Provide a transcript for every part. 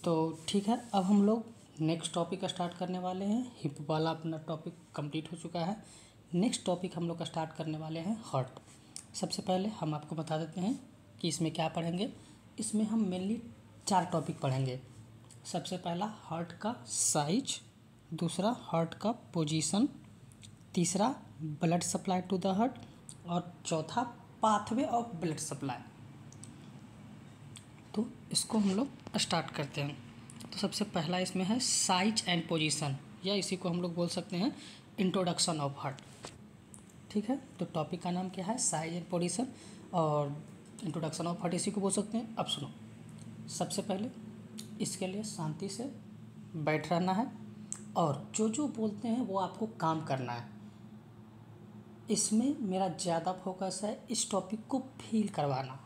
तो ठीक है, अब हम लोग नेक्स्ट टॉपिक स्टार्ट करने वाले हैं। हिप वाला अपना टॉपिक कंप्लीट हो चुका है। नेक्स्ट टॉपिक हम लोग का स्टार्ट करने वाले हैं हार्ट। सबसे पहले हम आपको बता देते हैं कि इसमें क्या पढ़ेंगे। इसमें हम मेनली 4 टॉपिक पढ़ेंगे। सबसे पहला हार्ट का साइज, दूसरा हार्ट का पोजीशन, तीसरा blood supply to the heart और चौथा पाथवे ऑफ ब्लड सप्लाई। तो इसको हम लोग स्टार्ट करते हैं। तो सबसे पहला इसमें है साइज एंड पोजीशन, या इसी को हम लोग बोल सकते हैं इंट्रोडक्शन ऑफ हार्ट। ठीक है, तो टॉपिक का नाम क्या है, साइज एंड पोजीशन और इंट्रोडक्शन ऑफ हार्ट, इसी को बोल सकते हैं। अब सुनो, सबसे पहले इसके लिए शांति से बैठ रहना है और जो जो बोलते हैं वो आपको काम करना है। इसमें मेरा ज़्यादा फोकस है इस टॉपिक को फील करवाना।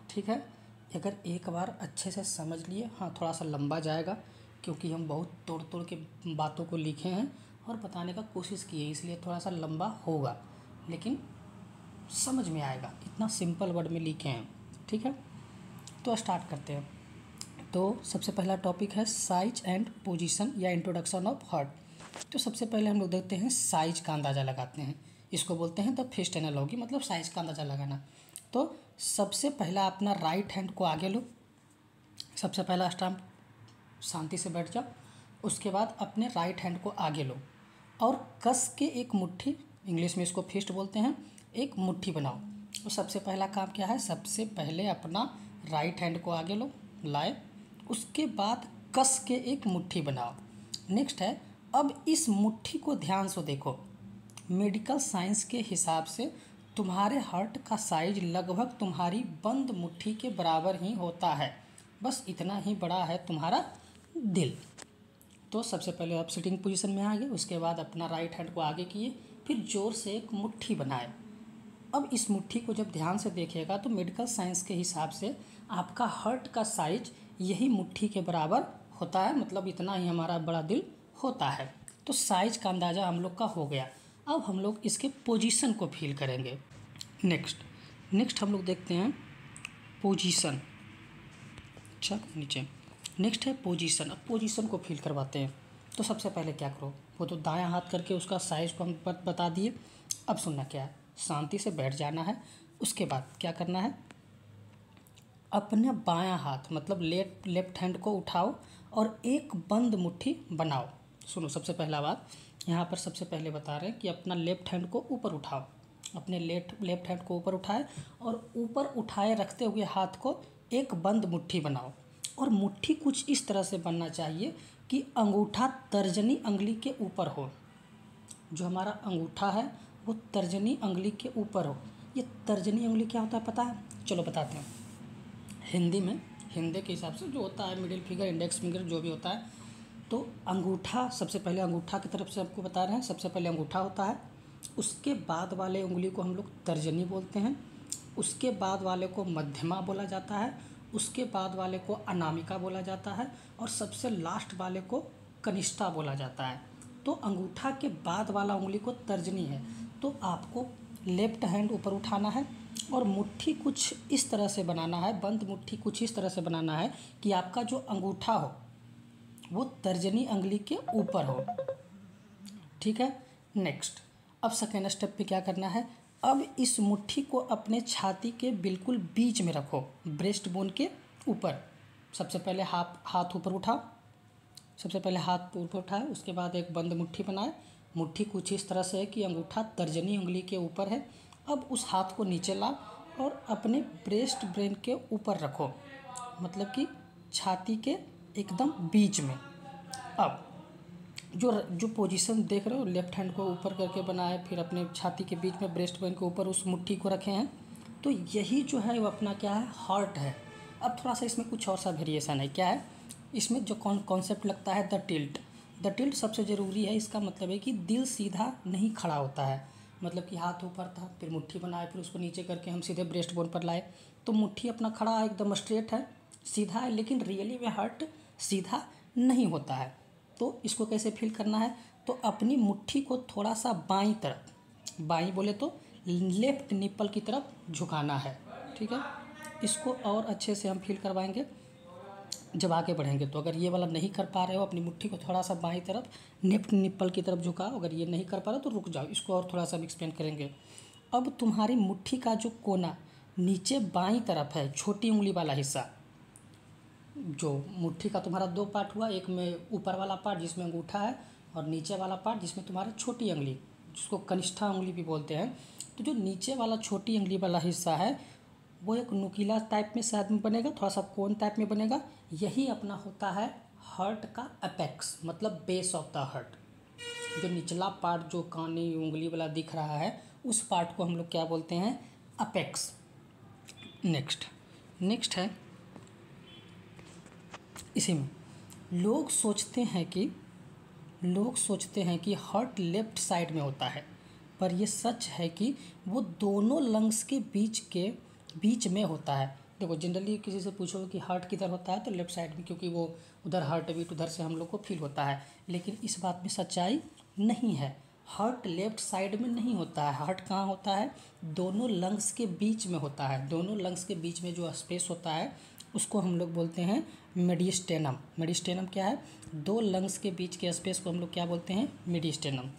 ठीक है, अगर एक बार अच्छे से समझ लिए, हाँ थोड़ा सा लंबा जाएगा क्योंकि हम बहुत तोड़ तोड़ के बातों को लिखे हैं और बताने का कोशिश की है, इसलिए थोड़ा सा लंबा होगा, लेकिन समझ में आएगा, इतना सिंपल वर्ड में लिखे हैं। ठीक है, तो स्टार्ट करते हैं। तो सबसे पहला टॉपिक है साइज एंड पोजीशन या इंट्रोडक्शन ऑफ हार्ट। तो सबसे पहले हम लोग देखते हैं साइज का अंदाज़ा लगाते हैं। इसको बोलते हैं द फिस्ट एनालॉजी, मतलब साइज का अंदाज़ा लगाना। तो सबसे पहला अपना राइट हैंड को आगे लो। सबसे पहला स्टैम्प, शांति से बैठ जाओ। उसके बाद अपने राइट हैंड को आगे लो और कस के एक मुट्ठी, इंग्लिश में इसको फिस्ट बोलते हैं, एक मुट्ठी बनाओ। तो सबसे पहला काम क्या है, सबसे पहले अपना राइट हैंड को आगे लो, लाए, उसके बाद कस के एक मुट्ठी बनाओ। नेक्स्ट है, अब इस मुट्ठी को ध्यान से देखो। मेडिकल साइंस के हिसाब से तुम्हारे हार्ट का साइज लगभग तुम्हारी बंद मुट्ठी के बराबर ही होता है, बस इतना ही बड़ा है तुम्हारा दिल। तो सबसे पहले आप सिटिंग पोजीशन में आ गए, उसके बाद अपना राइट हैंड को आगे किए, फिर जोर से एक मुट्ठी बनाए। अब इस मुट्ठी को जब ध्यान से देखिएगा तो मेडिकल साइंस के हिसाब से आपका हार्ट का साइज यही मुट्ठी के बराबर होता है, मतलब इतना ही हमारा बड़ा दिल होता है। तो साइज का अंदाज़ा हम लोग का हो गया। अब हम लोग इसके पोजीशन को फील करेंगे। नेक्स्ट हम लोग देखते हैं पोजीशन। अच्छा, नीचे नेक्स्ट है पोजीशन। अब पोजीशन को फील करवाते हैं। तो सबसे पहले क्या करो, वो तो दायां हाथ करके उसका साइज को हम बता दिए। अब सुनना क्या है, शांति से बैठ जाना है। उसके बाद क्या करना है, अपना बायां हाथ मतलब लेफ्ट हैंड को उठाओ और एक बंद मुट्ठी बनाओ। सुनो, सबसे पहला बात यहाँ पर सबसे पहले बता रहे हैं कि अपना लेफ्ट हैंड को ऊपर उठाओ। अपने लेफ्ट हैंड को ऊपर उठाए और ऊपर उठाए रखते हुए हाथ को एक बंद मुट्ठी बनाओ। और मुट्ठी कुछ इस तरह से बनना चाहिए कि अंगूठा तर्जनी अंगुली के ऊपर हो। जो हमारा अंगूठा है वो तर्जनी अंगुली के ऊपर हो। ये तर्जनी अंगुली क्या होता है पता है? चलो बताते हैं। हिंदी में, हिंदी के हिसाब से जो होता है मिडिल फिंगर, इंडेक्स फिंगर, जो भी होता है, तो अंगूठा, सबसे पहले अंगूठा की तरफ से आपको बता रहे हैं। सबसे पहले अंगूठा होता है, उसके बाद वाले उंगली को हम लोग तर्जनी बोलते हैं, उसके बाद वाले को मध्यमा बोला जाता है, उसके बाद वाले को अनामिका बोला जाता है और सबसे लास्ट वाले को कनिष्ठा बोला जाता है। तो अंगूठा के बाद वाला उंगली को तर्जनी है। तो आपको लेफ्ट हैंड ऊपर उठाना है और मुट्ठी कुछ इस तरह से बनाना है, बंद मुट्ठी कुछ इस तरह से बनाना है कि आपका जो अंगूठा हो वो तर्जनी अंगुली के ऊपर हो। ठीक है, नेक्स्ट अब सेकेंड स्टेप पे क्या करना है, अब इस मुट्ठी को अपने छाती के बिल्कुल बीच में रखो, ब्रेस्ट बोन के ऊपर। सबसे पहले हाथ ऊपर उठाओ, सबसे पहले हाथ ऊपर उठाए, उसके बाद एक बंद मुट्ठी बनाए। मुट्ठी कुछ इस तरह से है कि अंगूठा तर्जनी उंगली के ऊपर है। अब उस हाथ को नीचे ला और अपने ब्रेस्ट ब्रेन के ऊपर रखो, मतलब कि छाती के एकदम बीच में। अब जो पोजीशन देख रहे हो, लेफ्ट हैंड को ऊपर करके बनाए, फिर अपने छाती के बीच में ब्रेस्ट बोन के ऊपर उस मुट्ठी को रखे हैं। तो यही जो है वो अपना क्या है, हार्ट है। अब थोड़ा सा इसमें कुछ और सा वेरिएशन है। क्या है इसमें जो कॉन्सेप्ट लगता है, द टिल्ट। द टिल्ट सबसे ज़रूरी है। इसका मतलब है कि दिल सीधा नहीं खड़ा होता है, मतलब कि हाथ ऊपर था, फिर मुट्ठी बनाए, फिर उसको नीचे करके हम सीधे ब्रेस्ट बोन पर लाए, तो मुट्ठी अपना खड़ा एकदम स्ट्रेट है, सीधा है, लेकिन रियली में हार्ट सीधा नहीं होता है। तो इसको कैसे फील करना है, तो अपनी मुट्ठी को थोड़ा सा बाईं तरफ, बाईं बोले तो लेफ्ट निप्पल की तरफ झुकाना है। ठीक है, इसको और अच्छे से हम फील करवाएंगे। जब आगे बढ़ेंगे तो अगर ये वाला नहीं कर पा रहे हो, अपनी मुट्ठी को थोड़ा सा बाईं तरफ निप्पल की तरफ झुकाओ। अगर ये नहीं कर पा रहे हो तो रुक जाओ, इसको और थोड़ा सा हम एक्सप्लेन करेंगे। अब तुम्हारी मुट्ठी का जो कोना नीचे बाईं तरफ है, छोटी उंगली वाला हिस्सा, जो मुट्ठी का तुम्हारा दो पार्ट हुआ, एक में ऊपर वाला पार्ट जिसमें अंगूठा है और नीचे वाला पार्ट जिसमें तुम्हारा छोटी उंगली, जिसको कनिष्ठा उंगली भी बोलते हैं। तो जो नीचे वाला छोटी उंगली वाला हिस्सा है वो एक नुकीला टाइप में शायद में बनेगा, थोड़ा सा कोन टाइप में बनेगा। यही अपना होता है हर्ट का अपेक्स, मतलब बेस ऑफ द हर्ट। जो निचला पार्ट जो कानी उंगली वाला दिख रहा है उस पार्ट को हम लोग क्या बोलते हैं, अपेक्स। नेक्स्ट है, इसी में लोग सोचते हैं कि हार्ट लेफ्ट साइड में होता है, पर ये सच है कि वो दोनों लंग्स के बीच में होता है। देखो जनरली किसी से पूछो कि हार्ट किधर होता है तो लेफ्ट साइड में, क्योंकि वो उधर हार्ट बीट उधर से हम लोग को फील होता है। लेकिन इस बात में सच्चाई नहीं है, हार्ट लेफ्ट साइड में नहीं होता है। हार्ट कहाँ होता है, दोनों लंग्स के बीच में होता है। दोनों लंग्स के बीच में जो स्पेस होता है उसको हम लोग बोलते हैं मेडिस्टेनम। मेडिस्टेनम क्या है, दो लंग्स के बीच के स्पेस को हम लोग क्या बोलते हैं, मेडिस्टेनम।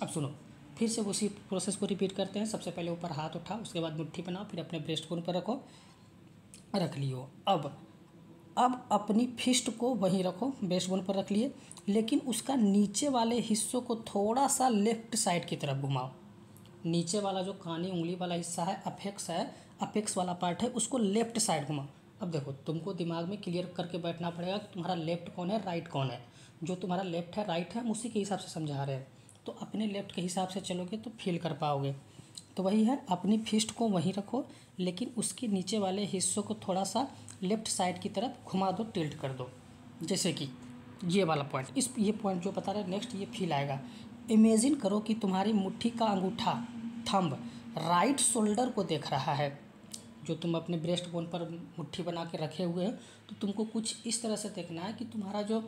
अब सुनो, फिर से उसी प्रोसेस को रिपीट करते हैं। सबसे पहले ऊपर हाथ उठाओ, उसके बाद मुट्ठी बनाओ, फिर अपने ब्रेस्ट बोन पर रख लियो। अब अपनी फिस्ट को वहीं रखो, ब्रेस्ट बोन पर रख लिए, लेकिन उसका नीचे वाले हिस्सों को थोड़ा सा लेफ्ट साइड की तरफ घुमाओ। नीचे वाला जो कानी उंगली वाला हिस्सा है, अपेक्स वाला पार्ट है, उसको लेफ्ट साइड घुमाओ। अब देखो तुमको दिमाग में क्लियर करके बैठना पड़ेगा कि तुम्हारा लेफ्ट कौन है, राइट कौन है। जो तुम्हारा लेफ्ट है राइट है हम उसी के हिसाब से समझा रहे हैं, तो अपने लेफ्ट के हिसाब से चलोगे तो फील कर पाओगे। तो वही है, अपनी फिस्ट को वहीं रखो, लेकिन उसके नीचे वाले हिस्सों को थोड़ा सा लेफ्ट साइड की तरफ घुमा दो, टिल्ट कर दो। जैसे कि ये वाला पॉइंट, ये पॉइंट जो बता रहे हैं नेक्स्ट, ये फील आएगा। इमेजिन करो कि तुम्हारी मुट्ठी का अंगूठा, थंब, राइट शोल्डर को देख रहा है। जो तुम अपने ब्रेस्ट बोन पर मुट्ठी बना के रखे हुए हो, तो तुमको कुछ इस तरह से देखना है कि तुम्हारा जो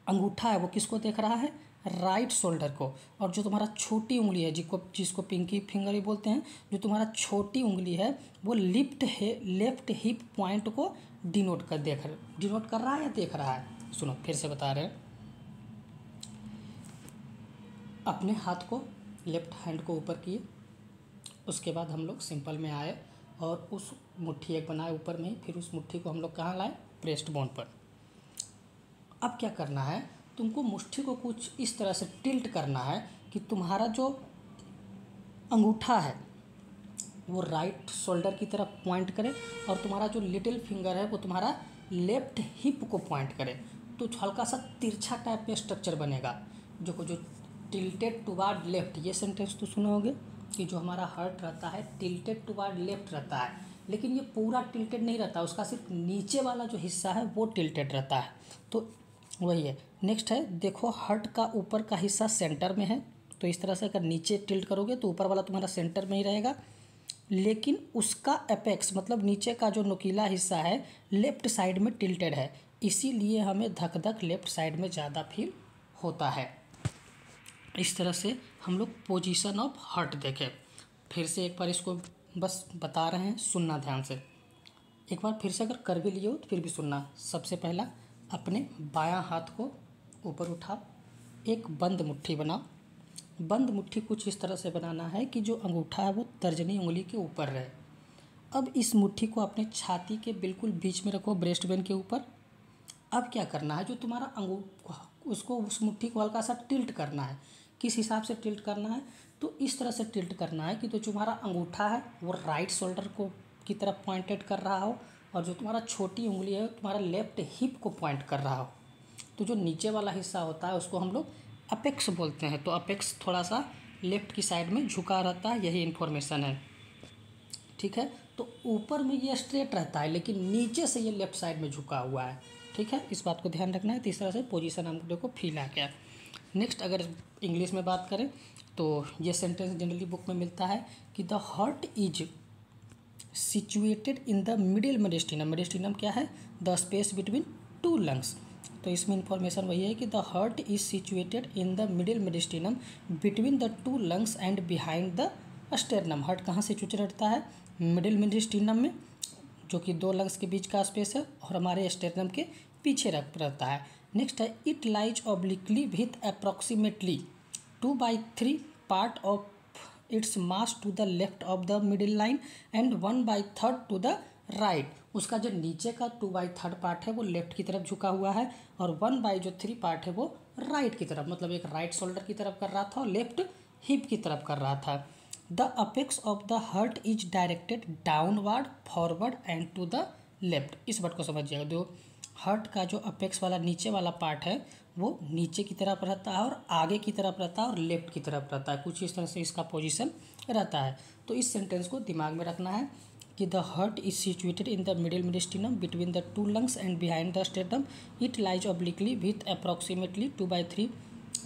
अंगूठा है वो किसको देख रहा है, राइट शोल्डर को। और जो तुम्हारा छोटी उंगली है, जिसको पिंकी फिंगर भी बोलते हैं, जो तुम्हारा छोटी उंगली है वो लेफ्ट हिप पॉइंट को डिनोट कर रहा है या देख रहा है। सुनो फिर से बता रहे हैं, अपने हाथ को, लेफ्ट हैंड को ऊपर किए, उसके बाद हम लोग सिंपल में आए और उस मुट्ठी एक बनाए ऊपर में ही, फिर उस मुट्ठी को हम लोग कहाँ लाए, ब्रेस्ट बोन पर। अब क्या करना है, तुमको मुट्ठी को कुछ इस तरह से टिल्ट करना है कि तुम्हारा जो अंगूठा है वो राइट शोल्डर की तरफ पॉइंट करे और तुम्हारा जो लिटिल फिंगर है वो तुम्हारा लेफ्ट हिप को पॉइंट करे। तो हल्का सा तिरछा टाइप में स्ट्रक्चर बनेगा। जो टिल्टेड टुवार्ड लेफ्ट, ये सेंटेंस तो सुने होगे कि जो हमारा हार्ट रहता है टिल्टेड टुवार्ड लेफ्ट रहता है, लेकिन ये पूरा टिल्टेड नहीं रहता, उसका सिर्फ नीचे वाला जो हिस्सा है वो टिल्टेड रहता है। तो वही है। नेक्स्ट है, देखो हार्ट का ऊपर का हिस्सा सेंटर में है, तो इस तरह से अगर नीचे टिल्ट करोगे तो ऊपर वाला तुम्हारा सेंटर में ही रहेगा, लेकिन उसका एपेक्स मतलब नीचे का जो नुकीला हिस्सा है लेफ्ट साइड में टिल्टेड है, इसीलिए हमें धक धक लेफ्ट साइड में ज़्यादा फील होता है। इस तरह से हम लोग पोजीशन ऑफ हार्ट देखें। फिर से एक बार इसको बस बता रहे हैं, सुनना ध्यान से। एक बार फिर से अगर कर भी लिए हो तो फिर भी सुनना। सबसे पहला, अपने बायां हाथ को ऊपर उठाओ, एक बंद मुट्ठी बनाओ। बंद मुट्ठी कुछ इस तरह से बनाना है कि जो अंगूठा है वो तर्जनी उंगली के ऊपर रहे। अब इस मुट्ठी को अपने छाती के बिल्कुल बीच में रखो, ब्रेस्ट बेन के ऊपर। अब क्या करना है, जो तुम्हारा उस मुट्ठी को हल्का सा टिल्ट करना है। किस हिसाब से टिल्ट करना है, तो इस तरह से टिल्ट करना है कि तो तुम्हारा अंगूठा है वो राइट शोल्डर को की तरफ पॉइंटेड कर रहा हो और जो तुम्हारा छोटी उंगली है तुम्हारा लेफ्ट हिप को पॉइंट कर रहा हो। तो जो नीचे वाला हिस्सा होता है उसको हम लोग अपेक्स बोलते हैं। तो अपेक्स थोड़ा सा लेफ्ट की साइड में झुका रहता है, यही इन्फॉर्मेशन है। ठीक है, तो ऊपर में ये स्ट्रेट रहता है लेकिन नीचे से ये लेफ्ट साइड में झुका हुआ है। ठीक है, इस बात को ध्यान रखना है। तो इस तरह से पोजीशन हम लोग को फील आ गया। नेक्स्ट अगर इंग्लिश में बात करें तो ये सेंटेंस जनरली बुक में मिलता है कि the heart is situated in the middle mediastinum. Mediastinum क्या है, the space between two lungs. तो इसमें इंफॉर्मेशन वही है कि the heart is situated in the middle mediastinum between the two lungs and behind the sternum. Heart कहाँ situated रहता है, मिडिल मेडिस्टिनम में, जो कि दो लंग्स के बीच का स्पेस है और हमारे स्टेरनम के पीछे रहता है। नेक्स्ट है it lies obliquely with approximately 2/3 part of its mass to the left of the middle line and 1/3 to the right. उसका जो नीचे का 2/3 पार्ट है वो लेफ्ट की तरफ झुका हुआ है और 1/3 पार्ट है वो राइट की तरफ, मतलब एक राइट शोल्डर की तरफ कर रहा था और लेफ्ट हिप की तरफ कर रहा था। The apex of the heart is directed downward, forward and to the left. इस वर्ड को समझिएगा, जो हर्ट का जो अपेक्स वाला नीचे वाला पार्ट है वो नीचे की तरफ रहता है और आगे की तरफ रहता है और लेफ्ट की तरफ रहता है। कुछ इस तरह से इसका पोजीशन रहता है। तो इस सेंटेंस को दिमाग में रखना है कि the heart is situated in the middle mediastinum between the two lungs and behind the sternum. It lies obliquely with approximately 2/3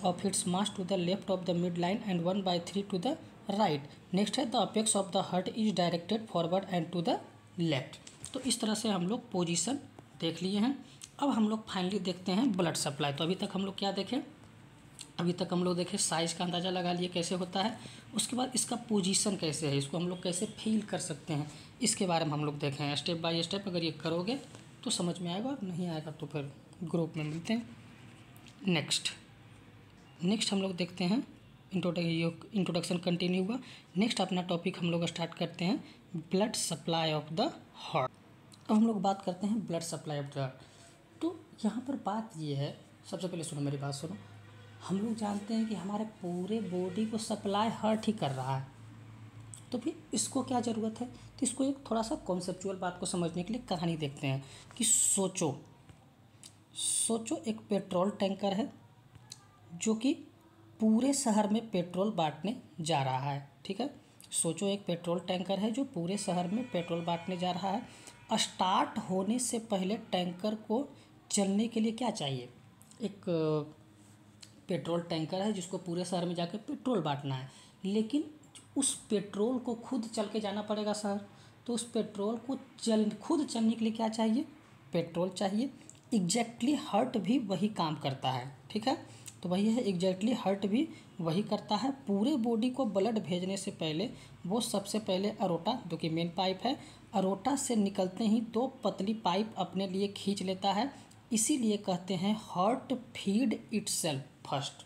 of its mass to the left of the midline and 1/3 to the right. Next है the apex of the heart is directed forward and to the left. तो इस तरह से हम लोग position देख लिए हैं। अब हम लोग फाइनली देखते हैं ब्लड सप्लाई। तो अभी तक हम लोग क्या देखें, अभी तक हम लोग देखें साइज़ का अंदाज़ा लगा लिए कैसे होता है, उसके बाद इसका पोजीशन कैसे है, इसको हम लोग कैसे फील कर सकते हैं, इसके बारे में हम लोग देखें स्टेप बाय स्टेप। अगर ये करोगे तो समझ में आएगा, नहीं आएगा तो फिर ग्रुप में मिलते हैं। नेक्स्ट हम लोग देखते हैं इंट्रोडक्शन कंटिन्यू हुआ। नेक्स्ट अपना टॉपिक हम लोग स्टार्ट करते हैं blood supply of the heart. अब हम लोग बात करते हैं blood supply of the heart. तो यहाँ पर बात ये है, सबसे पहले सुनो मेरी बात सुनो, हम लोग जानते हैं कि हमारे पूरे बॉडी को सप्लाई हार्ट ही कर रहा है, तो फिर इसको क्या ज़रूरत है। तो इसको एक थोड़ा सा कॉन्सेप्चुअल बात को समझने के लिए कहानी देखते हैं कि सोचो एक पेट्रोल टैंकर है जो कि पूरे शहर में पेट्रोल बांटने जा रहा है। ठीक है, सोचो एक पेट्रोल टैंकर है जो पूरे शहर में पेट्रोल बांटने जा रहा है। स्टार्ट होने से पहले टैंकर को चलने के लिए क्या चाहिए, एक पेट्रोल टैंकर है जिसको पूरे शहर में जाकर पेट्रोल बांटना है, लेकिन उस पेट्रोल को खुद चल के जाना पड़ेगा शहर। तो उस पेट्रोल को खुद चलने के लिए क्या चाहिए, पेट्रोल चाहिए। एग्जैक्टली हार्ट भी वही काम करता है। ठीक है, तो वही है एग्जैक्टली हार्ट भी वही करता है। पूरे बॉडी को ब्लड भेजने से पहले वो सबसे पहले अरोटा, जो कि मेन पाइप है, अरोटा से निकलते ही दो पतली पाइप अपने लिए खींच लेता है। इसीलिए कहते हैं हार्ट फीड इटसेल्फ फर्स्ट।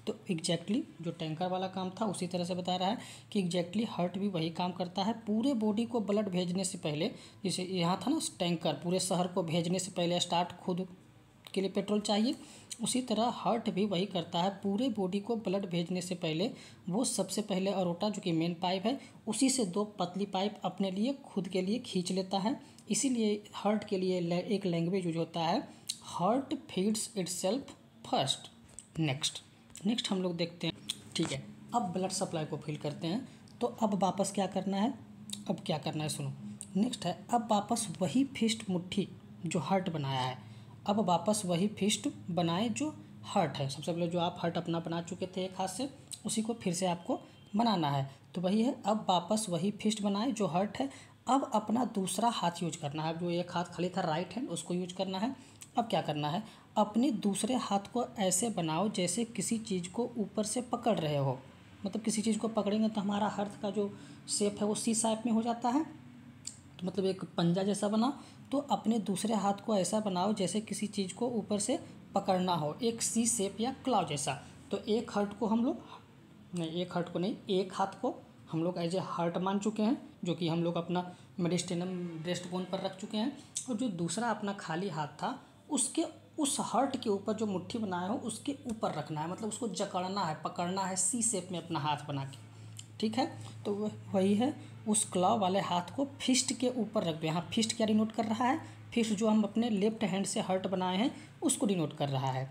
तो एग्जैक्टली जो टैंकर वाला काम था उसी तरह से बता रहा है कि एग्जैक्टली हार्ट भी वही काम करता है। पूरे बॉडी को ब्लड भेजने से पहले, जैसे यहाँ था ना टैंकर, पूरे शहर को भेजने से पहले स्टार्ट खुद के लिए पेट्रोल चाहिए, उसी तरह हार्ट भी वही करता है। पूरे बॉडी को ब्लड भेजने से पहले वो सबसे पहले अरोटा, जो कि मेन पाइप है, उसी से दो पतली पाइप अपने लिए खुद के लिए खींच लेता है। इसीलिए हार्ट के लिए एक लैंग्वेज यूज होता है, heart feeds itself first. Next हम लोग देखते हैं। ठीक है, अब ब्लड सप्लाई को फील करते हैं। तो अब वापस क्या करना है, अब क्या करना है सुनो। नेक्स्ट है अब वापस वही फिस्ट मुट्ठी जो हार्ट बनाया है, अब वापस वही फिस्ट बनाए जो हार्ट है। सबसे पहले जो आप हार्ट अपना बना चुके थे एक हाथ से, उसी को फिर से आपको बनाना है। तो वही है, अब वापस वही फिस्ट बनाए जो हार्ट है। अब अपना दूसरा हाथ यूज करना है, जो एक हाथ खाली था राइट हैंड, उसको यूज करना है। अब क्या करना है, अपने दूसरे हाथ को ऐसे बनाओ जैसे किसी चीज़ को ऊपर से पकड़ रहे हो। मतलब किसी चीज़ को पकड़ेंगे तो हमारा हाथ का जो शेप है वो सी शेप में हो जाता है, तो मतलब एक पंजा जैसा बना। तो अपने दूसरे हाथ को ऐसा बनाओ जैसे किसी चीज़ को ऊपर से पकड़ना हो, एक सी शेप या क्लाव जैसा। तो एक हाथ को हम लोग एक हाथ को हम लोग एज ए हार्ट मान चुके हैं, जो कि हम लोग अपना मेडिस्टेनम ब्रेस्ट बोन पर रख चुके हैं। और जो दूसरा अपना खाली हाथ था उसके उस हार्ट के ऊपर जो मुट्ठी बनाया हो उसके ऊपर रखना है, मतलब उसको जकड़ना है, पकड़ना है सी शेप में अपना हाथ बना के। ठीक है, तो वही है, उस क्लॉ वाले हाथ को फिस्ट के ऊपर रख दो। यहाँ फिस्ट क्या डिनोट कर रहा है, फिस्ट जो हम अपने लेफ्ट हैंड से हार्ट बनाए हैं उसको डिनोट कर रहा है।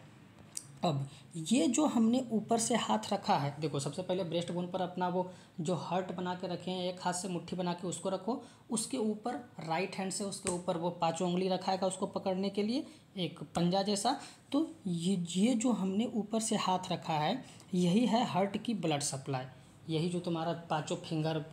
अब ये जो हमने ऊपर से हाथ रखा है, देखो सबसे पहले ब्रेस्ट बोन पर अपना वो जो हार्ट बना के रखे हैं, एक हाथ से मुट्ठी बना के उसको रखो, उसके ऊपर राइट हैंड से उसके ऊपर वो पांचों उंगली रखा है उसको पकड़ने के लिए, एक पंजा जैसा। तो ये जो हमने ऊपर से हाथ रखा है यही है हार्ट की ब्लड सप्लाई। यही जो तुम्हारा पांचों फिंगर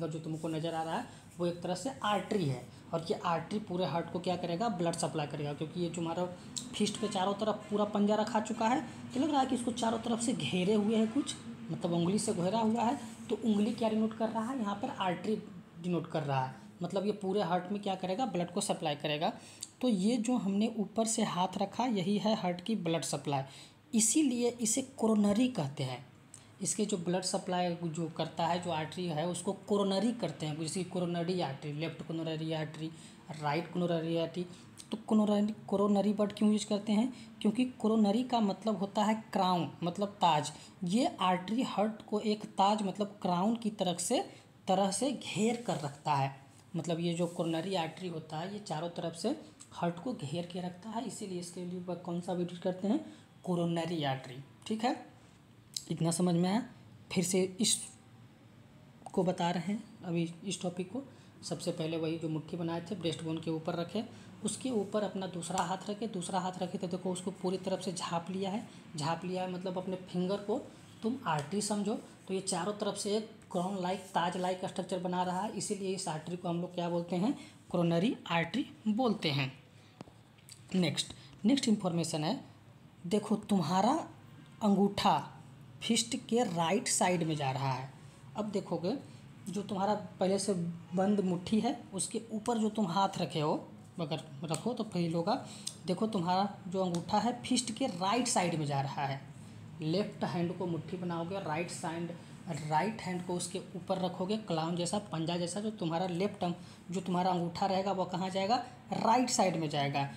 जो तुमको नज़र आ रहा है वो एक तरह से आर्टरी है, और ये आर्टरी पूरे हार्ट को क्या करेगा, ब्लड सप्लाई करेगा। क्योंकि ये जो हमारा फिस्ट पे चारों तरफ पूरा पंजा रखा चुका है, तो लग रहा है कि इसको चारों तरफ से घेरे हुए है कुछ, मतलब उंगली से घेरा हुआ है। तो उंगली क्या डिनोट कर रहा है, यहाँ पर आर्टरी डिनोट कर रहा है। मतलब ये पूरे हार्ट में क्या करेगा, ब्लड को सप्लाई करेगा। तो ये जो हमने ऊपर से हाथ रखा यही है हार्ट की ब्लड सप्लाई, इसीलिए इसे कोरोनरी कहते हैं। इसके जो ब्लड सप्लाई जो करता है, जो आर्टरी है उसको कोरोनरी करते हैं, जैसे coronary artery, left coronary artery, right coronary artery. तो कोरोनरी वर्ड क्यों यूज करते हैं, क्योंकि कोरोनरी का मतलब होता है क्राउन, मतलब ताज। ये आर्टरी हार्ट को एक ताज मतलब क्राउन की तरह से घेर कर रखता है। मतलब ये जो कोरोनरी आर्टरी होता है ये चारों तरफ से हार्ट को घेर के रखता है, इसीलिए इसके लिए कौन सा यूज करते हैं, कोरोनरी आर्टरी। ठीक है, इतना समझ में आया। फिर से इस को बता रहे हैं अभी इस टॉपिक को। सबसे पहले वही जो मुट्ठी बनाए थे ब्रेस्ट बोन के ऊपर रखे, उसके ऊपर अपना दूसरा हाथ रखे, तो देखो उसको पूरी तरफ से झाँप लिया है मतलब अपने फिंगर को तुम आर्टरी समझो। तो ये चारों तरफ से एक क्राउन लाइक, ताज लाइक स्ट्रक्चर बना रहा है, इसीलिए इस आर्टरी को हम लोग क्या बोलते हैं, कोरोनरी आर्टरी बोलते हैं। नेक्स्ट इंफॉर्मेशन है, देखो तुम्हारा अंगूठा फिस्ट के राइट साइड में जा रहा है। अब देखोगे जो तुम्हारा पहले से बंद मुट्ठी है उसके ऊपर जो तुम हाथ रखे हो, अगर रखो तो फील होगा। देखो तुम्हारा जो अंगूठा है फिस्ट के राइट साइड में जा रहा है। लेफ्ट हैंड को मुट्ठी बनाओगे, राइट हैंड को उसके ऊपर रखोगे, क्लाउन जैसा, पंजा जैसा। जो तुम्हारा अंगूठा रहेगा वो कहाँ जाएगा, राइट साइड में जाएगा।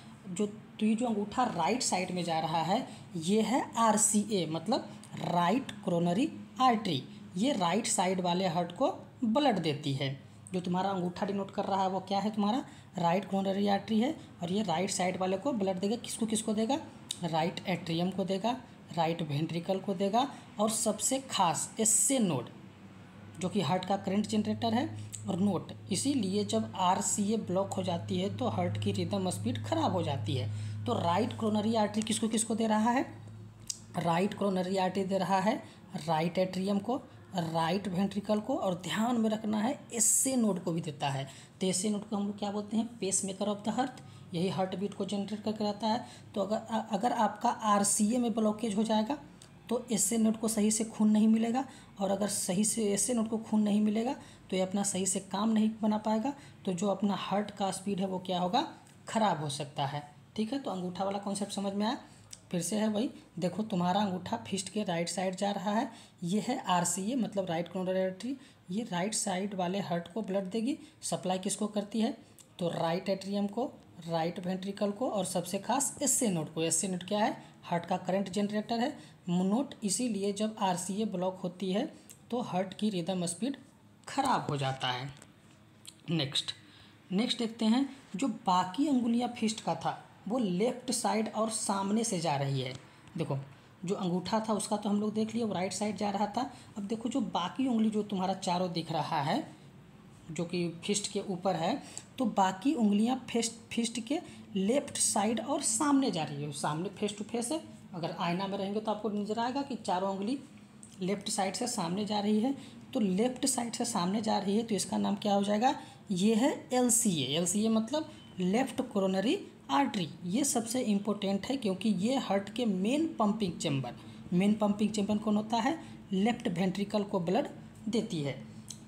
ये जो अंगूठा राइट साइड में जा रहा है ये है RCA, मतलब राइट कोरोनरी आर्टरी। ये राइट साइड वाले हार्ट को ब्लड देती है। जो तुम्हारा अंगूठा डिनोट कर रहा है वो क्या है, तुम्हारा राइट कोरोनरी आर्टरी है, और ये राइट साइड वाले को ब्लड देगा। किसको देगा, राइट एट्रियम को देगा, राइट वेंट्रिकल को देगा, और सबसे खास एसए नोड जो कि हार्ट का करंट जनरेटर है, और नोट। इसीलिए जब RCA ब्लॉक हो जाती है तो हार्ट की रिदम स्पीड खराब हो जाती है। तो राइट कोरोनरी आर्टरी किसको दे रहा है, राइट कोरोनरी आर्टरी दे रहा है राइट एट्रियम को, राइट वेंट्रिकल को, और ध्यान में रखना है एसए नोड को भी देता है। तो एसए नोड को हम लोग क्या बोलते हैं, pacemaker of the heart, यही हार्ट बीट को जनरेट करके रहता है। तो अगर आपका RCA में ब्लॉकेज हो जाएगा तो एसए नोड को सही से खून नहीं मिलेगा, और अगर सही से एसए नोड को खून नहीं मिलेगा तो ये अपना सही से काम नहीं बना पाएगा। तो जो अपना हार्ट का स्पीड है वो क्या होगा, खराब हो सकता है। ठीक है, तो अंगूठा वाला कॉन्सेप्ट समझ में आया। फिर से है वही, देखो तुम्हारा अंगूठा फिस्ट के राइट साइड जा रहा है, ये है RCA मतलब राइट कोरोनरी आर्टरी। ये राइट साइड वाले हार्ट को ब्लड देगी। सप्लाई किसको करती है, तो राइट एट्रियम को, राइट वेंट्रिकल को, और सबसे खास एसए नोड को। एसए नोड क्या है, हार्ट का करंट जनरेटर है, नोट। इसीलिए जब RCA ब्लॉक होती है तो हार्ट की रिदम स्पीड खराब हो जाता है। नेक्स्ट देखते हैं, जो बाकी अंगुलियां फिस्ट का था वो लेफ्ट साइड और सामने से जा रही है। देखो जो अंगूठा था उसका तो हम लोग देख लिए, वो राइट साइड जा रहा था। अब देखो जो बाकी उंगली जो तुम्हारा चारों दिख रहा है जो कि फिस्ट के ऊपर है, तो बाकी उंगलियां फिस्ट के लेफ्ट साइड और सामने जा रही है। सामने फेस टू फेस है, अगर आईना में रहेंगे तो आपको नजर आएगा कि चारों उंगली लेफ्ट साइड से सामने जा रही है। तो लेफ्ट साइड से सामने जा रही है तो इसका नाम क्या हो जाएगा, ये है LCA मतलब लेफ्ट कोरोनरी आर्टरी। ये सबसे इम्पोर्टेंट है क्योंकि ये हार्ट के मेन पंपिंग चेम्बर कौन होता है, लेफ्ट वेंट्रिकल को ब्लड देती है।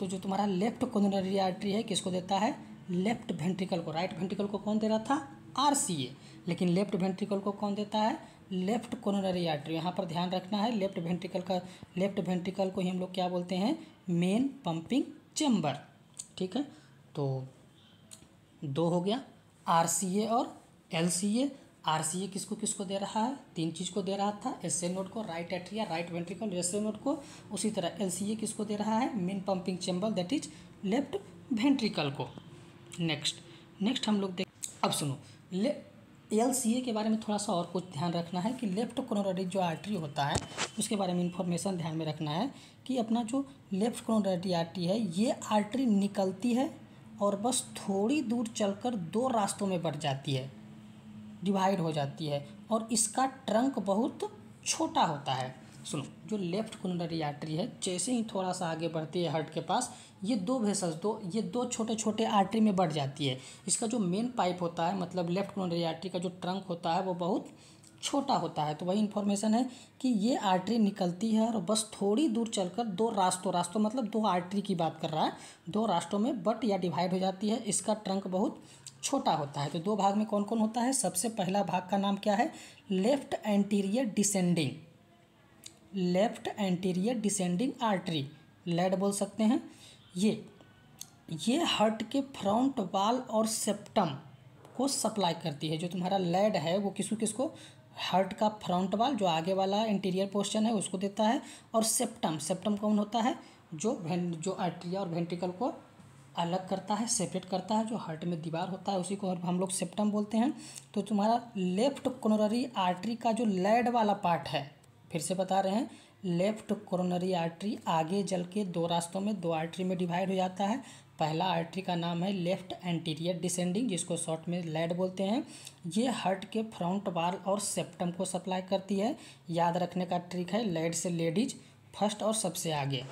तो जो तुम्हारा लेफ्ट कोरोनरी आर्टरी है किसको देता है, लेफ्ट वेंट्रिकल को। राइट वेंट्रिकल को कौन दे रहा था, RCA, लेकिन लेफ्ट वेंट्रिकल को कौन देता है, लेफ्ट कोरोनरी आर्टरी। यहाँ पर ध्यान रखना है, लेफ्ट वेंट्रिकल को ही हम लोग क्या बोलते हैं, मेन पंपिंग चेम्बर। ठीक है, तो दो हो गया, RCA और LCA। RCA किसको दे रहा है, तीन चीज़ को दे रहा था, एसए नोड को, right atria, right ventricle, SA node को। उसी तरह LCA किसको दे रहा है, main pumping chamber, that is left ventricle को। नेक्स्ट हम लोग अब सुनो, LCA के बारे में थोड़ा सा और कुछ ध्यान रखना है कि लेफ्ट कोरोनरी जो आर्टरी होता है उसके बारे में इंफॉर्मेशन ध्यान में रखना है कि अपना जो लेफ्ट कोरोनरी आर्टरी है ये आर्टरी निकलती है और बस थोड़ी दूर चलकर दो रास्तों में बढ़ जाती है, डिवाइड हो जाती है, और इसका ट्रंक बहुत छोटा होता है। सुनो, जो लेफ्ट कोरोनरी आर्टरी है जैसे ही थोड़ा सा आगे बढ़ती है हार्ट के पास, ये दो छोटे छोटे आर्टरी में बढ़ जाती है। इसका जो मेन पाइप होता है मतलब लेफ्ट कोरोनरी आर्टरी का जो ट्रंक होता है वो बहुत छोटा होता है। तो वही इन्फॉर्मेशन है कि ये आर्टरी निकलती है और बस थोड़ी दूर चलकर दो रास्तों मतलब दो आर्टरी की बात कर रहा है, दो रास्तों में बट या डिवाइड हो जाती है। इसका ट्रंक बहुत छोटा होता है। तो दो भाग में कौन कौन होता है? सबसे पहला भाग का नाम क्या है? Left anterior descending, left anterior descending artery, LAD बोल सकते हैं। ये हार्ट के फ्रंट वाल और सेप्टम को सप्लाई करती है। जो तुम्हारा लेड है वो किसको हार्ट का फ्रंट वाल, जो आगे वाला इंटीरियर पोर्शन है, उसको देता है। और सेप्टम कौन होता है? जो आर्टरिया और वेंट्रिकल को अलग करता है, सेपरेट करता है। जो हार्ट में दीवार होता है उसी को हम लोग सेप्टम बोलते हैं। तो तुम्हारा लेफ्ट कोरोनरी आर्टरी का जो लेड वाला पार्ट है, फिर से बता रहे हैं, लेफ्ट कोरोनरी आर्टरी आगे जल के दो रास्तों में, दो आर्टरी में डिवाइड हो जाता है। पहला आर्टरी का नाम है लेफ्ट एंटीरियर डिसेंडिंग, जिसको शॉर्ट में लेड बोलते हैं। ये हार्ट के फ्रंट वाल और सेप्टम को सप्लाई करती है। याद रखने का ट्रिक है, लेड से लेडीज फर्स्ट और सबसे आगे।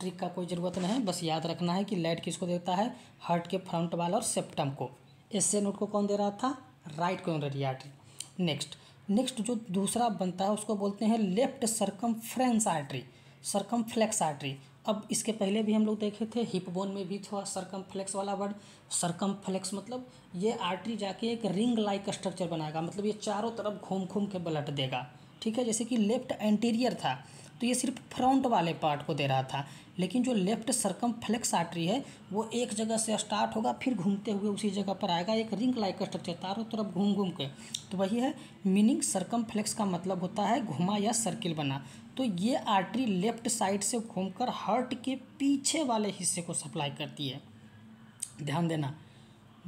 ट्रिक का कोई ज़रूरत नहीं है, बस याद रखना है कि लेड किसको देता है? हार्ट के फ्रंट वाल और सेप्टम को। इससे नोट को कौन दे रहा था? Right coronary artery. नेक्स्ट जो दूसरा बनता है उसको बोलते हैं left circumference artery, circumflex artery. अब इसके पहले भी हम लोग देखे थे, हिप बोन में भी था सर्कमफ्लेक्स वाला वर्ड। सर्कमफ्लेक्स मतलब ये आर्टरी जाके एक रिंग लाइक स्ट्रक्चर बनाएगा, मतलब ये चारों तरफ घूम के ब्लड देगा। ठीक है, जैसे कि लेफ्ट एंटीरियर था तो ये सिर्फ फ्रंट वाले पार्ट को दे रहा था, लेकिन जो लेफ्ट सर्कमफ्लेक्स आर्टरी है वो एक जगह से स्टार्ट होगा, फिर घूमते हुए उसी जगह पर आएगा, एक रिंग लाइक स्ट्रक्चर, चारों तरफ घूम के। तो वही है मीनिंग। सर्कमफ्लेक्स का मतलब होता है घुमा या सर्किल बना। तो ये आर्टरी लेफ्ट साइड से घूमकर हार्ट के पीछे वाले हिस्से को सप्लाई करती है। ध्यान देना,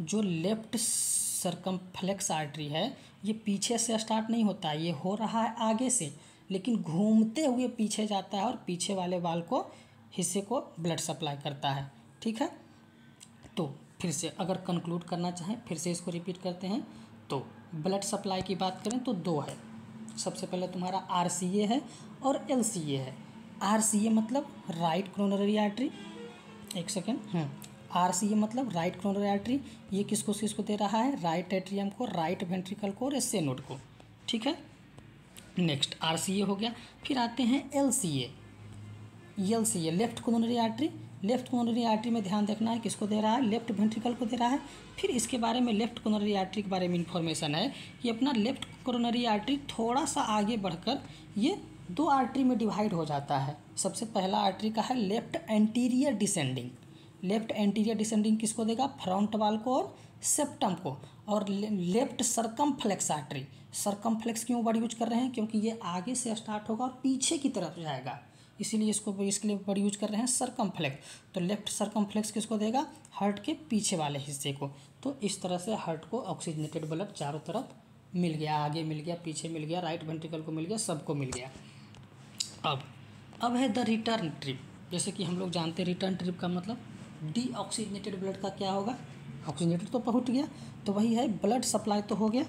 जो लेफ्ट सर्कमफ्लेक्स आर्टरी है ये पीछे से स्टार्ट नहीं होता है, ये हो रहा है आगे से, लेकिन घूमते हुए पीछे जाता है और पीछे वाले वाल को हिस्से को ब्लड सप्लाई करता है। ठीक है, तो फिर से अगर कंक्लूड करना चाहें, फिर से इसको रिपीट करते हैं। तो ब्लड सप्लाई की बात करें तो दो है। सबसे पहले तुम्हारा आरसीए है और एलसीए है। आरसीए मतलब राइट कोरोनरी आर्टरी, एक सेकेंड, आरसीए मतलब राइट कोरोनरी आर्टरी। ये किसको दे रहा है? राइट एट्रियम को, राइट वेंट्रिकल को और एसए नोड को। ठीक है, नेक्स्ट आरसीए हो गया। फिर आते हैं LCA. LCA left coronary artery, left coronary artery में ध्यान रखना है किसको दे रहा है? लेफ्ट वेंट्रिकल को दे रहा है। फिर इसके बारे में लेफ्ट कोरोनरी आर्टरी के बारे में इन्फॉर्मेशन है कि अपना लेफ्ट कोरोनरी आर्टरी थोड़ा सा आगे बढ़कर ये दो आर्टरी में डिवाइड हो जाता है। सबसे पहला आर्टरी का है left anterior descending. Left anterior descending किसको देगा? फ्रंट वाल को और सेप्टम को। और लेफ्ट सर्कमफ्लेक्स आर्टरी, सर्कमफ्लेक्स क्यों वर्ड यूज कर रहे हैं? क्योंकि ये आगे से स्टार्ट होगा और पीछे की तरफ जाएगा, इसीलिए इसके लिए वर्ड यूज कर रहे हैं सर्कमफ्लेक्स। तो लेफ्ट सर्कमफ्लेक्स किसको देगा? हार्ट के पीछे वाले हिस्से को। तो इस तरह से हार्ट को ऑक्सीजनेटेड ब्लड चारों तरफ मिल गया, आगे मिल गया, पीछे मिल गया, राइट वेंट्रिकल को मिल गया, सबको मिल गया। अब है द रिटर्न ट्रिप। जैसे कि हम लोग जानते हैं रिटर्न ट्रिप का मतलब डीऑक्सीजनेटेड ब्लड का क्या होगा? ऑक्सीजनेटेड तो पहुंच गया, तो वही है ब्लड सप्लाई तो हो गया,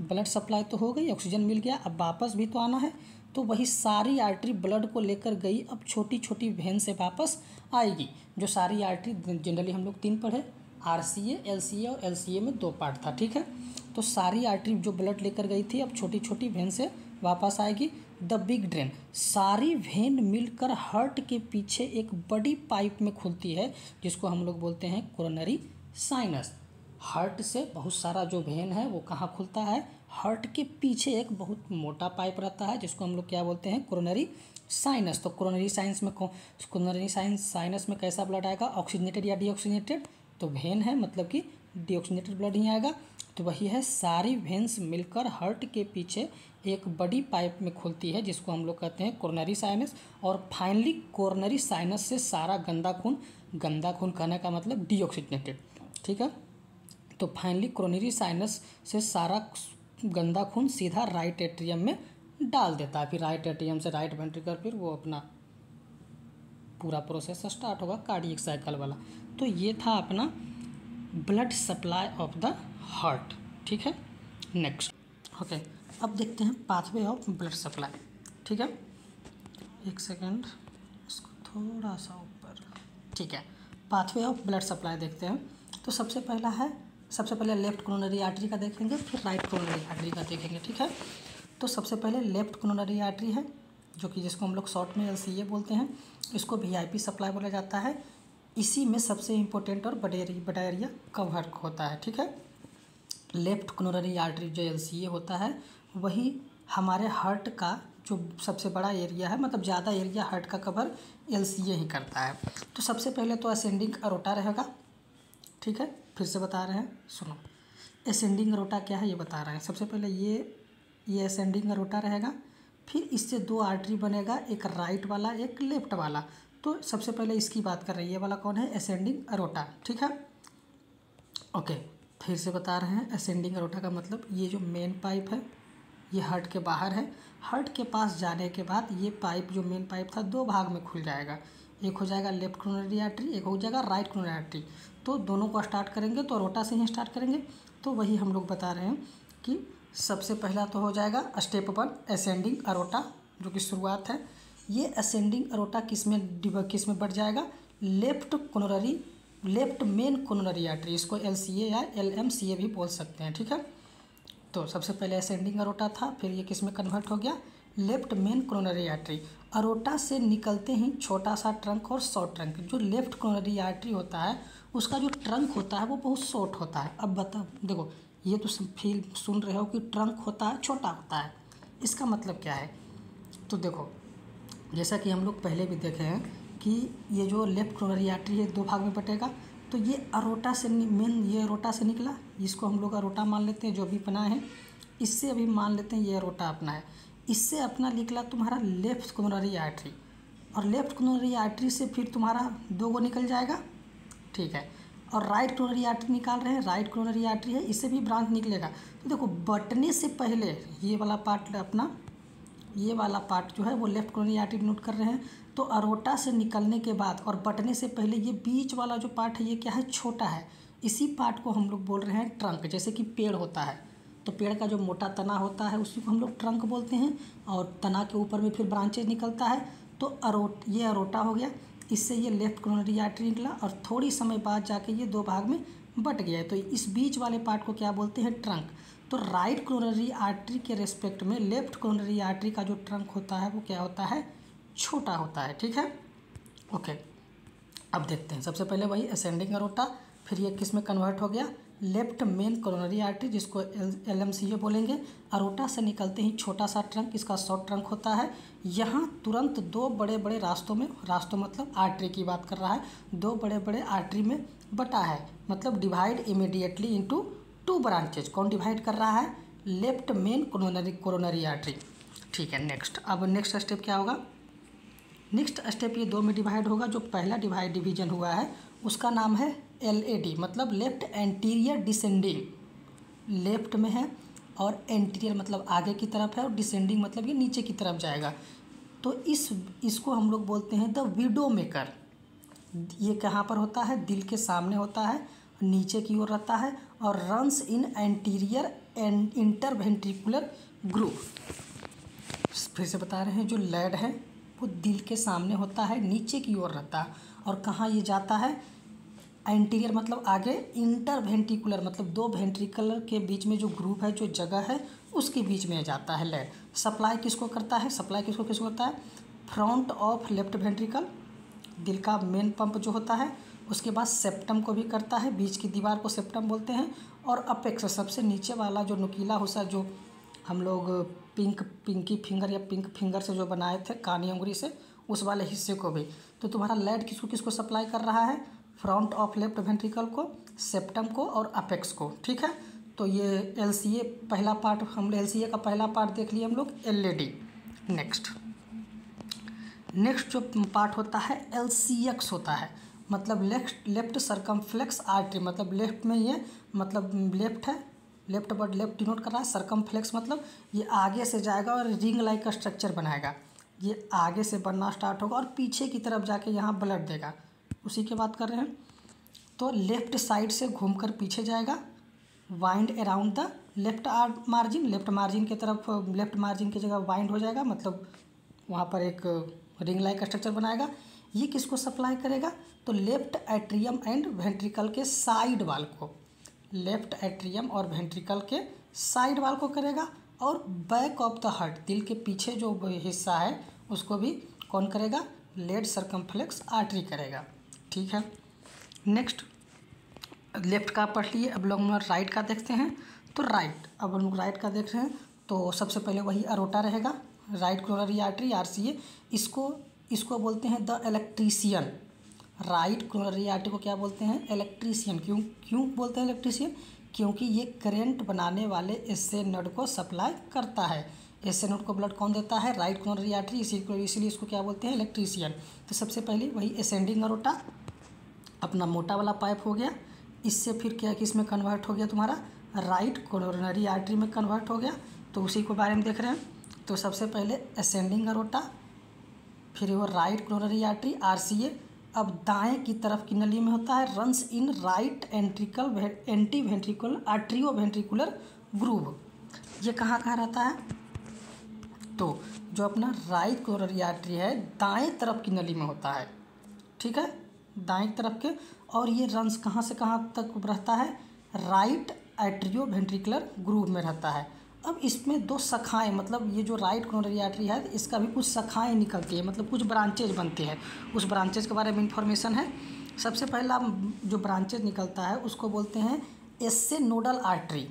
ब्लड सप्लाई तो हो गई, ऑक्सीजन मिल गया, अब वापस भी तो आना है। तो वही सारी आर्टरी ब्लड को लेकर गई, अब छोटी छोटी वेन से वापस आएगी। जो सारी आर्टरी जनरली हम लोग तीन पढ़े, आरसीए, एलसीए और एलसीए में दो पार्ट था। ठीक है, तो सारी आर्टरी जो ब्लड लेकर गई थी अब छोटी छोटी वेन से वापस आएगी। द बिग ड्रेन, सारी वेन मिलकर हार्ट के पीछे एक बड़ी पाइप में खुलती है जिसको हम लोग बोलते हैं कोरोनरी साइनस। हार्ट से बहुत सारा जो वेन है वो कहाँ खुलता है? हार्ट के पीछे एक बहुत मोटा पाइप रहता है जिसको हम लोग क्या बोलते हैं? Coronary sinus. तो कोरोनरी साइनस में कैसा ब्लड आएगा? ऑक्सीजनेटेड या डीऑक्सीजनेटेड? तो वेन है मतलब कि डीऑक्सीजनेटेड ब्लड ही आएगा। तो वही है सारी वेन्स मिलकर हार्ट के पीछे एक बड़ी पाइप में खुलती है जिसको हम लोग कहते हैं कोरोनरी साइनस। और फाइनली कोरोनरी साइनस से सारा गंदा खून कहने का मतलब डीऑक्सीजनेटेड। ठीक है, तो फाइनली कोरोनरी साइनस से सारा गंदा खून सीधा राइट एट्रियम में डाल देता है। फिर राइट एट्रियम से राइट वेंट्रिकल, फिर वो अपना पूरा प्रोसेस स्टार्ट होगा कार्डियक साइकिल वाला। तो ये था अपना blood supply of the heart. ठीक है, नेक्स्ट ओके, अब देखते हैं पाथवे ऑफ ब्लड सप्लाई। ठीक है, एक सेकेंड, इसको थोड़ा सा ऊपर। ठीक है, पाथवे ऑफ ब्लड सप्लाई देखते हैं। तो सबसे पहला है सबसे पहले लेफ्ट कोरोनरी आर्टरी का देखेंगे, फिर राइट कोरोनरी आर्टरी का देखेंगे, ठीक है। तो सबसे पहले लेफ्ट कोरोनरी आर्टरी है, जो कि जिसको हम लोग शॉर्ट में LCA बोलते हैं। इसको VIP सप्लाई बोला जाता है। इसी में सबसे इम्पोर्टेंट और बड़ा एरिया कवर होता है, ठीक है। लेफ्ट कोरोनरी आर्टरी जो LCA होता है वही हमारे हार्ट का जो सबसे बड़ा एरिया है, मतलब ज़्यादा एरिया हार्ट का कवर LCA ही करता है। तो सबसे पहले तो असेंडिंग अरोटा रहेगा, ठीक है। फिर से बता रहे हैं, सुनो। असेंडिंग अरोटा क्या है ये बता रहे हैं। सबसे पहले ये असेंडिंग अरोटा रहेगा, फिर इससे 2 आर्टरी बनेगा, एक राइट वाला एक लेफ्ट वाला। तो सबसे पहले इसकी बात कर रहे हैं, ये वाला कौन है, असेंडिंग अरोटा, ठीक है। ओके, फिर से बता रहे हैं, असेंडिंग अरोटा का मतलब ये जो मेन पाइप है ये हार्ट के बाहर है। हार्ट के पास जाने के बाद ये पाइप जो मेन पाइप था 2 भाग में खुल जाएगा। एक हो जाएगा लेफ्ट कोरोनरी आर्टरी, एक हो जाएगा राइट कोरोनरी आर्टरी। तो दोनों को स्टार्ट करेंगे तो अरोटा से ही स्टार्ट करेंगे। तो वही हम लोग बता रहे हैं कि सबसे पहला तो हो जाएगा स्टेप 1 असेंडिंग अरोटा, जो कि शुरुआत है। ये असेंडिंग अरोटा किस में बढ़ जाएगा, लेफ्ट मेन कोरोनरी आर्टरी, इसको LCA या LMCA भी बोल सकते हैं, ठीक है। तो सबसे पहले असेंडिंग अरोटा था, फिर ये किस में कन्वर्ट हो गया, left main coronary artery. Aorta से निकलते ही छोटा सा ट्रंक और शॉर्ट ट्रंक। जो लेफ्ट कोरोनरी आर्टरी होता है उसका जो ट्रंक होता है वो बहुत शॉर्ट होता है। अब बताओ, देखो ये तो फील सुन रहे हो कि ट्रंक होता है, छोटा होता है, इसका मतलब क्या है। तो देखो, जैसा कि हम लोग पहले भी देखे हैं कि ये जो लेफ्ट कोरोनरी आर्टरी है 2 भाग में बटेगा। तो ये अरोटा से ये अरोटा से निकला, इसको हम लोग अरोटा मान लेते हैं, जो भी अपना है। इससे अभी मान लेते हैं ये अरोटा अपना है, इससे अपना निकला तुम्हारा लेफ्ट कोरोनरी आर्टरी, और लेफ्ट कोरोनरी आर्टरी से फिर तुम्हारा 2 गो निकल जाएगा, ठीक है। और राइट कोरोनरी आर्टरी निकाल रहे हैं, राइट कोरोनरी आर्टरी है, इससे भी ब्रांच निकलेगा। तो देखो, बटने से पहले ये वाला पार्ट अपना, ये वाला पार्ट जो है वो लेफ्ट कोरोनरी आर्टरी नोट कर रहे हैं। तो अरोटा से निकलने के बाद और बटने से पहले ये बीच वाला जो पार्ट है ये क्या है, छोटा है। इसी पार्ट को हम लोग बोल रहे हैं ट्रंक। जैसे कि पेड़ होता है तो पेड़ का जो मोटा तना होता है उसी को हम लोग ट्रंक बोलते हैं, और तना के ऊपर में फिर ब्रांचेज निकलता है। तो ये अरोटा हो गया, इससे ये लेफ्ट कोरोनरी आर्टरी निकला, और थोड़ी समय बाद जाके ये 2 भाग में बट गया है। तो इस बीच वाले पार्ट को क्या बोलते हैं, ट्रंक। तो राइट कोरोनरी आर्टरी के रेस्पेक्ट में लेफ्ट कोरोनरी आर्टरी का जो ट्रंक होता है वो क्या होता है, छोटा होता है, ठीक है। ओके, अब देखते हैं। सबसे पहले वही असेंडिंग अरोटा, फिर ये किस में कन्वर्ट हो गया, लेफ्ट मेन कोरोनरी आर्टरी, जिसको LMCA बोलेंगे। अरोटा से निकलते ही छोटा सा ट्रंक, इसका शॉर्ट ट्रंक होता है। यहाँ तुरंत 2 बड़े बड़े रास्तों मतलब आर्टरी की बात कर रहा है, 2 बड़े बड़े आर्टरी में बटा है, मतलब डिवाइड इमीडिएटली इनटू 2 ब्रांचेज। कौन डिवाइड कर रहा है, लेफ्ट मेन कोरोनरी आर्टरी, ठीक है। नेक्स्ट, अब नेक्स्ट स्टेप क्या होगा, नेक्स्ट स्टेप ये 2 में डिवाइड होगा। जो पहला डिवीजन हुआ है उसका नाम है LAD, मतलब लेफ्ट एंटीरियर डिसेंडिंग, लेफ्ट में है, और एंटीरियर मतलब आगे की तरफ है, और डिसेंडिंग मतलब ये नीचे की तरफ जाएगा। तो इसको हम लोग बोलते हैं द विडो मेकर। ये कहाँ पर होता है, दिल के सामने होता है, नीचे की ओर रहता है, और runs in anterior and interventricular group. फिर से बता रहे हैं, जो लेड है वो दिल के सामने होता है, नीचे की ओर रहता है, और कहाँ ये जाता है, एंटीरियर मतलब आगे, इंटरवेंट्रिकुलर मतलब 2 वेंट्रिकल के बीच में जो ग्रुप है, जो जगह है, उसके बीच में जाता है लेड। सप्लाई किसको करता है, किसको करता है, फ्रंट ऑफ लेफ्ट वेंट्रिकल, दिल का मेन पंप जो होता है, उसके बाद सेप्टम को भी करता है, बीच की दीवार को सेप्टम बोलते हैं, और अपेक्स सबसे नीचे वाला जो नुकीला हिस्सा, जो हम लोग पिंकी फिंगर या पिंक फिंगर से जो बनाए थे, कानी अंगुरी से, उस वाले हिस्से को भी। तो तुम्हारा लेड किसको सप्लाई कर रहा है, फ्रंट ऑफ लेफ्ट वेंट्रिकल को, सेप्टम को और अपेक्स को, ठीक है। तो ये LCA पहला पार्ट, हम LCA का पहला पार्ट देख लिए हम लोग, LAD। नेक्स्ट जो पार्ट होता है LCX होता है, मतलब लेफ्ट सर्कमफ्लेक्स आर्टरी, मतलब लेफ्ट में ये, मतलब लेफ्ट है, लेफ्ट वर्ड लेफ्ट डिनोट कर रहा है, सर्कमफ्लेक्स मतलब ये आगे से जाएगा और रिंग लाइक का स्ट्रक्चर बनाएगा। ये आगे से बनना स्टार्ट होगा और पीछे की तरफ जाके यहाँ ब्लड देगा, उसी की बात कर रहे हैं। तो लेफ्ट साइड से घूमकर पीछे जाएगा, wind around the left margin, left margin की तरफ, लेफ्ट मार्जिन की जगह वाइंड हो जाएगा, मतलब वहाँ पर एक रिंग लाइक का स्ट्रक्चर बनाएगा। ये किसको सप्लाई करेगा, तो लेफ्ट एट्रियम एंड वेंट्रिकल के साइड वाल को, लेफ्ट एट्रियम और वेंट्रिकल के साइड वाल को करेगा, और बैक ऑफ द हार्ट, दिल के पीछे जो हिस्सा है उसको भी कौन करेगा, लेफ्ट सर्कमफ्लेक्स आर्टरी करेगा। ठीक है, नेक्स्ट लेफ्ट का पढ़ लिए, अब लोग राइट का देखते हैं। तो राइट, अब हम लोग राइट का देख रहे हैं तो सबसे पहले वही अरोटा रहेगा, राइट कोरोनरी आर्टरी आरसीए, इसको बोलते हैं the electrician. Right coronary artery को क्या बोलते हैं, इलेक्ट्रीशियन। क्यों बोलते हैं इलेक्ट्रीशियन, क्योंकि ये करंट बनाने वाले एसए नोड को सप्लाई करता है। एसए नोड को ब्लड कौन देता है, राइट कोरोनरी आर्टरी, इसीलिए इसको क्या बोलते हैं, इलेक्ट्रीशियन। तो सबसे पहले वही असेंडिंग अरोटा, अपना मोटा वाला पाइप हो गया, इससे फिर क्या किस में कन्वर्ट हो गया, तुम्हारा राइट कोरोनरी आर्टरी में कन्वर्ट हो गया। तो उसी के बारे में देख रहे हैं। तो सबसे पहले असेंडिंग अरोटा, फिर वो राइट कोरोनरी आर्टरी आरसीए। अब दाएं की तरफ की नली में होता है runs in right anti ventricular atrio ventricular groove. ये कहाँ रहता है, तो जो अपना राइट कोरोनरी आर्टरी है दाएं तरफ की नली में होता है। ठीक है, दाएं तरफ के, और ये रन्स कहाँ से कहाँ तक रहता है, राइट एट्रियो वेंट्रिकुलर ग्रूव में रहता है। अब इसमें दो शाखाएं, मतलब ये जो राइट कोरोनरी आर्टरी है इसका भी कुछ शाखाएं निकलती है, मतलब कुछ ब्रांचेज बनते हैं। उस ब्रांचेज के बारे में इंफॉर्मेशन है। सबसे पहला जो ब्रांचेज निकलता है उसको बोलते हैं SA nodal artery.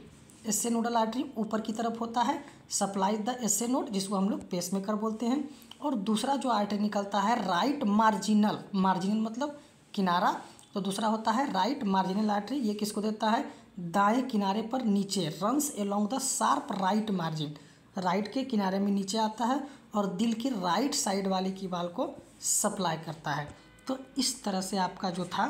SA nodal artery ऊपर की तरफ होता है, सप्लाई द एसए नोड, जिसको हम लोग पेसमेकर बोलते हैं। और दूसरा जो आर्टरी निकलता है राइट मार्जिनल, मार्जिनल मतलब किनारा, तो दूसरा होता है राइट मार्जिनल आर्टरी। ये किसको देता है, दाएं किनारे पर नीचे, runs along the sharp right margin, right के किनारे में नीचे आता है और दिल की राइट साइड वाली की वाल को सप्लाई करता है। तो इस तरह से आपका जो था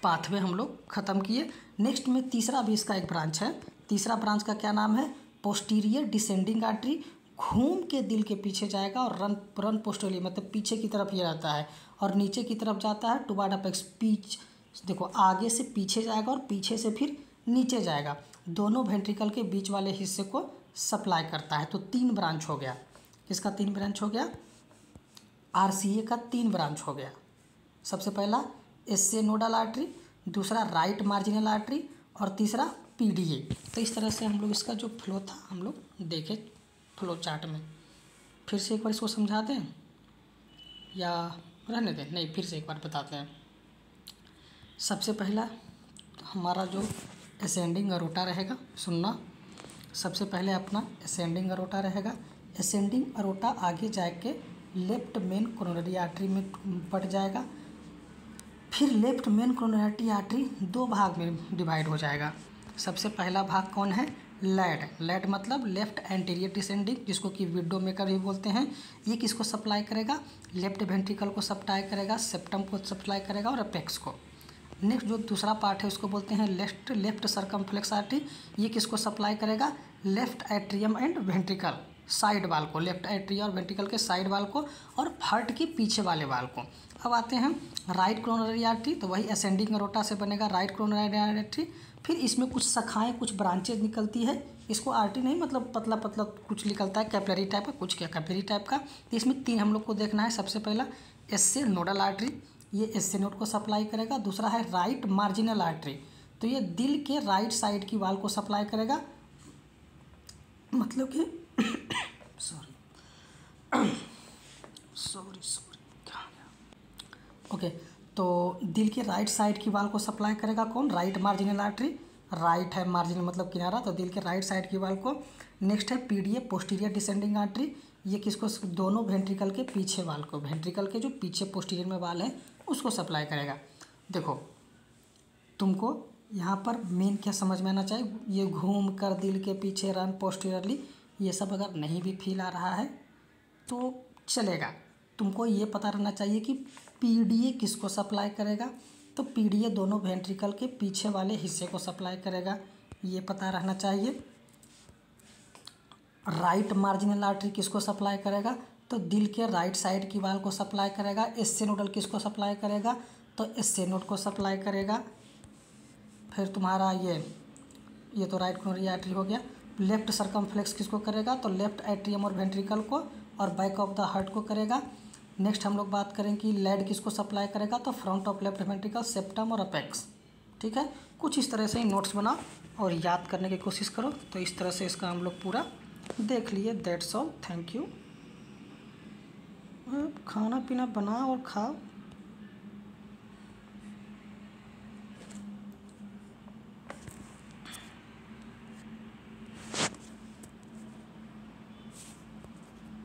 पाथवे हम लोग ख़त्म किए। नेक्स्ट में तीसरा भी इसका एक ब्रांच है। तीसरा ब्रांच का क्या नाम है, पोस्टीरियर डिसेंडिंग आर्टरी। घूम के दिल के पीछे जाएगा और रन पोस्टोरियर मतलब पीछे की तरफ ये रहता है, और नीचे की तरफ जाता है टुवार्ड अपेक्स, पीछ देखो आगे से पीछे जाएगा और पीछे से फिर नीचे जाएगा, दोनों वेंट्रिकल के बीच वाले हिस्से को सप्लाई करता है। तो 3 ब्रांच हो गया। किसका 3 ब्रांच हो गया, आरसीए का 3 ब्रांच हो गया। सबसे पहला एसए नोडल आर्टरी, दूसरा राइट मार्जिनल आर्टरी, और तीसरा पीडीए। तो इस तरह से हम लोग इसका जो फ्लो था हम लोग देखे फ्लो चार्ट में। फिर से एक बार इसको समझा दें या रहने दें, नहीं फिर से एक बार बताते हैं। सबसे पहला हमारा जो असेंडिंग अरोटा रहेगा, सुनना, सबसे पहले अपना असेंडिंग अरोटा रहेगा। असेंडिंग अरोटा आगे जाके लेफ्ट मेन कोरोनरी आर्टरी में पड़ जाएगा। फिर लेफ्ट मेन कोरोनरी आर्टरी 2 भाग में डिवाइड हो जाएगा। सबसे पहला भाग कौन है, लेड। लेड मतलब लेफ्ट एंटीरियर डिसेंडिंग, जिसको कि विडो मेकर भी बोलते हैं। ये किसको सप्लाई करेगा, लेफ्ट वेंट्रिकल को सप्लाई करेगा, सेप्टम को सप्लाई करेगा और अपेक्स को। नेक्स्ट जो दूसरा पार्ट है उसको बोलते हैं लेफ्ट सर्कमफ्लेक्स आर्टरी। ये किसको सप्लाई करेगा, left atrium and ventricle side वाल को, लेफ्ट एट्रियम और वेंट्रिकल के साइड वाल को और हार्ट के पीछे वाले वाल को। अब आते हैं राइट कोरोनरी आर्टरी, तो वही असेंडिंग अरोटा से बनेगा राइट कोरोनरी आर्टरी। फिर इसमें कुछ शाखाएं, कुछ ब्रांचेज निकलती है। इसको आर्टरी नहीं मतलब पतला पतला कुछ निकलता है, कैपिलरी टाइप का, कुछ क्या कैपिलरी टाइप का। तो इसमें 3 हम लोग को देखना है। सबसे पहला एसए नोडल आर्टरी, ये एसए नोड को सप्लाई करेगा। दूसरा है राइट मार्जिनल आर्टरी, तो ये दिल के राइट साइड की वाल को सप्लाई करेगा, मतलब कि ओके, तो दिल के राइट साइड की वाल को सप्लाई करेगा कौन, राइट मार्जिनल आर्टरी। राइट है मार्जिनल मतलब किनारा, तो दिल के राइट साइड की वाल को। नेक्स्ट है पीडीए पोस्टीरियर डिसेंडिंग आर्टरी, ये किसको, दोनों वेंट्रिकल के पीछे वाल को, वेंट्रिकल के जो पीछे पोस्टीरियर में वाल है उसको सप्लाई करेगा। देखो तुमको यहाँ पर मेन क्या समझ में आना चाहिए, ये घूम कर दिल के पीछे रन पोस्टीरियरली, ये सब अगर नहीं भी फील आ रहा है तो चलेगा। तुमको ये पता रहना चाहिए कि पीडीए किसको सप्लाई करेगा, तो पीडीए दोनों वेंट्रिकल के पीछे वाले हिस्से को सप्लाई करेगा, ये पता रहना चाहिए। राइट मार्जिनल आर्टरी किसको सप्लाई करेगा, तो दिल के राइट साइड की वाल को सप्लाई करेगा। एसए नोडल किसको सप्लाई करेगा, तो एसए नोड को सप्लाई करेगा। फिर तुम्हारा ये तो राइट कोरोनरी आर्टरी हो गया। लेफ्ट सर्कमफ्लेक्स किसको करेगा, तो लेफ्ट एट्रियम और वेंट्रिकल को, और बैक ऑफ द हार्ट को करेगा। नेक्स्ट हम लोग बात करें कि लेड किसको सप्लाई करेगा, तो front of left ventricle, septum और अपेक्स। ठीक है, कुछ इस तरह से ही नोट्स बनाओ और याद करने की कोशिश करो। तो इस तरह से इसका हम लोग पूरा देख लिए। That's all, thank you. खाना पीना बनाओ और खाओ।